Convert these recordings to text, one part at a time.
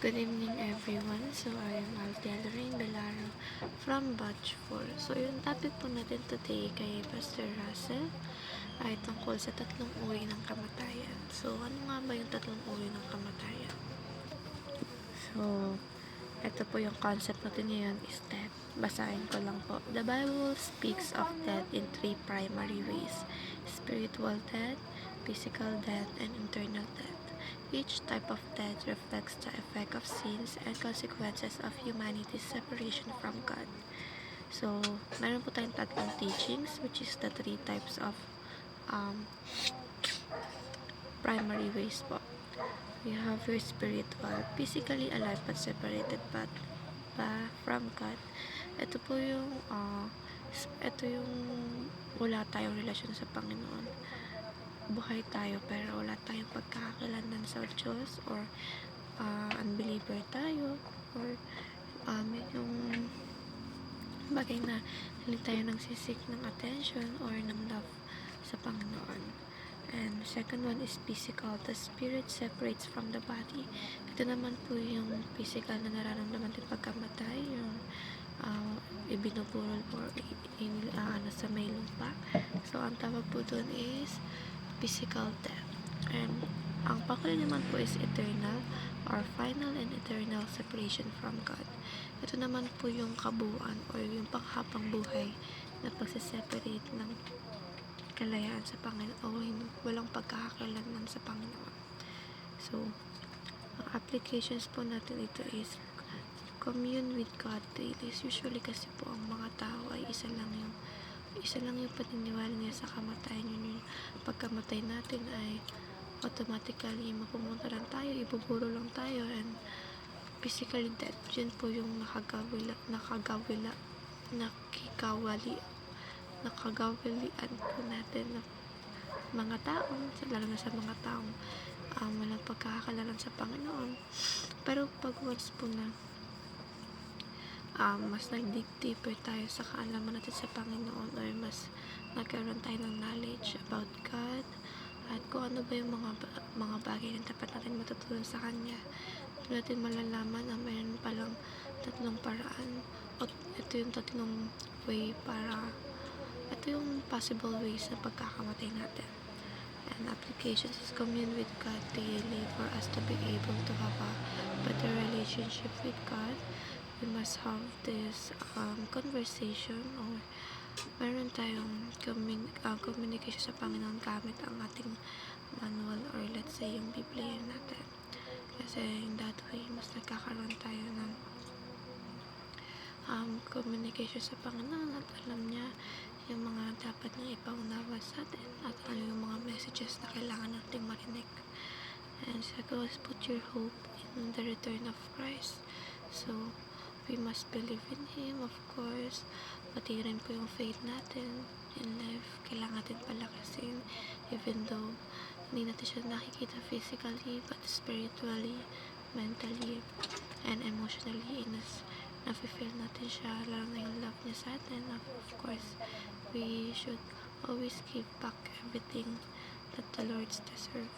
Good evening everyone. So I am Altel Rain Belaro from Batch 4. So yung topic po natin today kay Pastor Russell ay tungkol sa tatlong uri ng kamatayan. So ano nga ba yung tatlong uri ng kamatayan? So ito po yung concept natin ngayon is death. Basahin ko lang po. The Bible speaks of death in three primary ways: spiritual death, physical death, and eternal death. Each type of death reflects the effect of sins and consequences of humanity's separation from God. So, meron po tayong tatlong teachings, which is the three types of primary ways po. You have your spiritual, physically alive but separated from God. Ito po yung wala tayong relasyon sa Panginoon. Buhay tayo pero wala tayong pagkakakilanlan sa Diyos, or unbeliever tayo, or yung bagay na hindi tayo nagsisik ng attention or ng love sa Panginoon. And second one is physical. The spirit separates from the body. Ito naman po yung physical na nararamdaman din pagkamatay, yung ibinuburol or sa may lupa. So ang tawag po doon is physical death. And ang pakulo naman po is eternal or final and eternal separation from God. Ito naman po yung kabuuan or yung panghabang buhay na pagsiseparate ng kalayaan sa Panginoon o walang pagkakakilanlan sa Panginoon. So, ang applications po natin ito is commune with God daily. Usually kasi po ang mga tao ay isa lang yung paniniwala niya sa kamatayan. Yun yung pagkamatay natin ay automatically mapumunta lang tayo, ibuburo lang tayo, and physically dead. Yun po yung nakagawalian po natin ng mga taong, lalo na sa mga taong walang pagkakakalalan sa Panginoon. Pero pag once po na mas nag-dig deeper tayo sa kaalaman natin sa Panginoon, or mas nagkaroon tayo ng knowledge about God at kung ano ba yung mga bagay na dapat natin matutunan sa Kanya, natin malalaman na mayroon palang tatlong paraan, o ito yung tatlong way ito yung possible ways na pagkakamatay natin. And applications is commune with God daily. For us to be able to have a better relationship with God, we must have this conversation, or meron tayong communication sa Panginoon gamit ang ating manual, or let's say yung Biblia natin. Kasi in that way, mas nagkakaroon tayo ng communication sa Panginoon, at alam niya yung mga dapat niya ipaunawa sa atin, at ano yung mga messages na kailangan nating marinig. And second is put your hope in the return of Christ. So, we must believe in Him, of course. Pati rin po yung faith natin in life, kailangan natin palakasin, even though hindi natin siya nakikita physically, but spiritually, mentally, and emotionally, nafe-feel natin siya, lalo na yung love niya sa atin. Of course, we should always give back everything that the Lord deserve,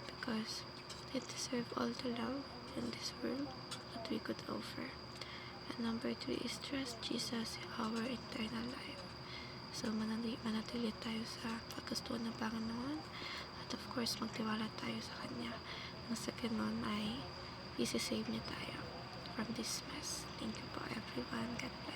because they deserve all the love in this world that we could offer. And number 3 is trust Jesus, our eternal life. So, manatili tayo sa paggustuhan ng Panginoon, at of course, magtiwala tayo sa Kanya. Nang sa ganun ay isi-save niya tayo from this mess. Thank you po everyone. God bless.